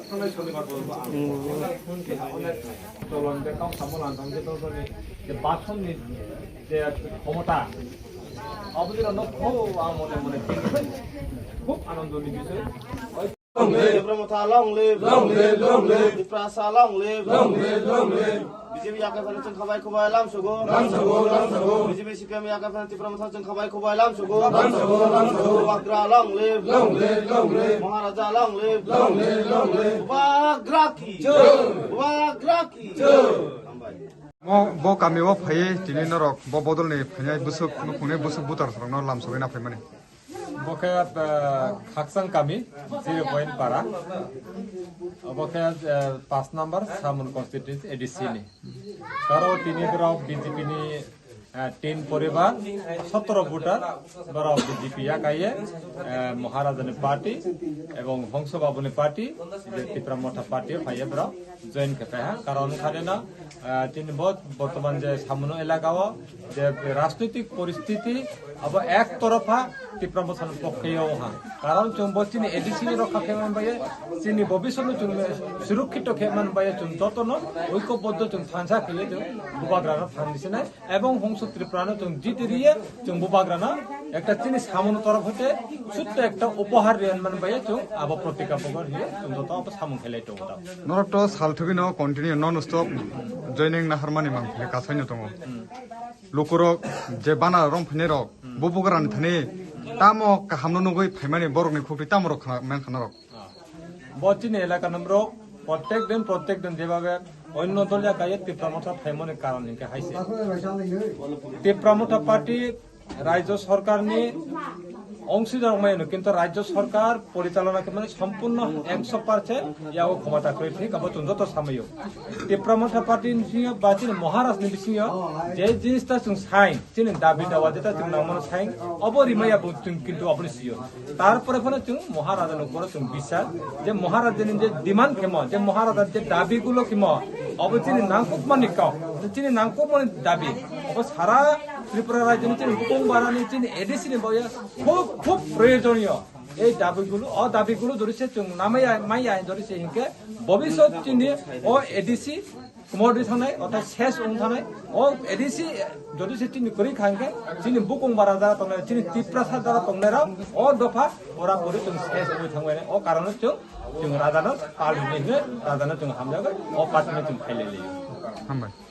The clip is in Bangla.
상당히 전해갈 거고 저런데 깜깜한 상태도서니 마천이 이제 고모다 아버지가 넣고 아무래 खूब आनंद Long live, Brahmata, long live, long live, long live, Prasa, long live, long live, long live. BJP yakai phane chung khabai khobai lam sugo, lam sugo, lam sugo. BJP CPM yakai phane Brahmata chung khabai khobai lam sugo, lam sugo, lam sugo. Bagra, long live, long live, long live. Maharaja, long live, long live, long live. Bagra ki jai, Bagra ki jai. bo kami wo phai tini norok bo bodol ni phai busuk no khune busuk butar sarang no lam sogai na phai mane বকেয়া খাকসাং কামি 0 পয়েন্ট পারা বকেয়া 5 নাম্বার সামন কনস্টিটিউয়েন্সি এডিসি নি কারো তিনি ব্রাউ বিজেপি নি 10 পরিবার 17 ভোটার ব্রাউ বিজেপি একাইয়ে মহারাজানি পার্টি এবং হংসবাবুনি পার্টি ত্রিপুরা মোটা পার্টি ফাইয়ে ব্রাউ জয়েন খেতে হ্যাঁ কারণ খানে না তিনি বর্তমান যে সামন এলাকাও যে রাজনৈতিক পরিস্থিতি अब एक तरफा ত্রিপুরা মোছান পক্ষেও হ্যাঁ কারণ চুম্বচিনি এডিসি রক্ষা খেমান বাইয়ে চিনি ভবিষ্যৎ চুম সুরক্ষিত খেমান বাইয়ে চুম যতন ঐক্যবদ্ধ চুম থানসা খেলে চুম বুবাগ্রানা ফান দিছে না এবং হংস ত্রিপুরানো চুম জিতিরিয়ে চুম বুবাগ্রানা একটা চিনি সামন তরফ হতে ছোট্ট একটা উপহার মান বাইয়ে চুম আব প্রতিকাপকর হিয়ে চুম যত আব সামন খেলাই তো norok to salthugi no continue non stop joining na harmani mang phile kasaino tongo lokorok je bana rom phine rok bubugran thane tamo kahamno nugoi phaimani borok ni khukri tamrok men khanarok বচিনি এলাকা নম্বর প্রত্যেক দিন যেভাবে অন্য দলীয় গায়ে ত্রিপুরা ফাইমনের কারণ হাইছে ত্রিপুরা পার্টি রাজ্য সরকার নিয়ে অংশীদার মাইনো কিন্তু রাজ্য সরকার পরিচালনা মানে সম্পূর্ণ 100% ইয়াও ক্ষমতা করে ঠিক আবার যত সাময়িক ত্রিপুরা পার্টি সিংহ বা চিনি মহারাজ নি সিংহ যে জিনিসটা চুং সাইন চিনি দাবি দাওয়া যেটা চুং নামন সাইন অবরিমাইয়া বুতুং কিন্তু আপনি সিও তারপরে ফলে চুং মহারাজার উপর চুং বিশ্বাস যে মহারাজের যে ডিমান্ড কেমন যে মহারাজার যে দাবিগুলো কেমন অবচিনি নাংকুকমানি কাও চিনি নাংকুকমানি দাবি অব সারা ত্রিপুরা রাজ্যের চিনি কুম্বারানি চিনি এডিসি নি বয়া খুব প্রয়োজনীয় এই দাবিগুলো ধরেছে মাইয়া ধরেছে হিংকে ভবিষ্যৎ চিনি ও এডিসি কুমোদি থানায় অর্থাৎ শেষ থানায় ও এডিসি যদি সে চিনি করি খাঙ্গে চিনি বুকুং বারা দ্বারা তংনে চিনি ত্রিপ্রাসাদ দ্বারা তংনেরা ও দফা ওরা পরে তুমি শেষ হয়ে থাকবে ও কারণে তুমি রাজানো পাল রাজানো তুমি হামলাবে ও পার্টি তুমি খাইলে hambai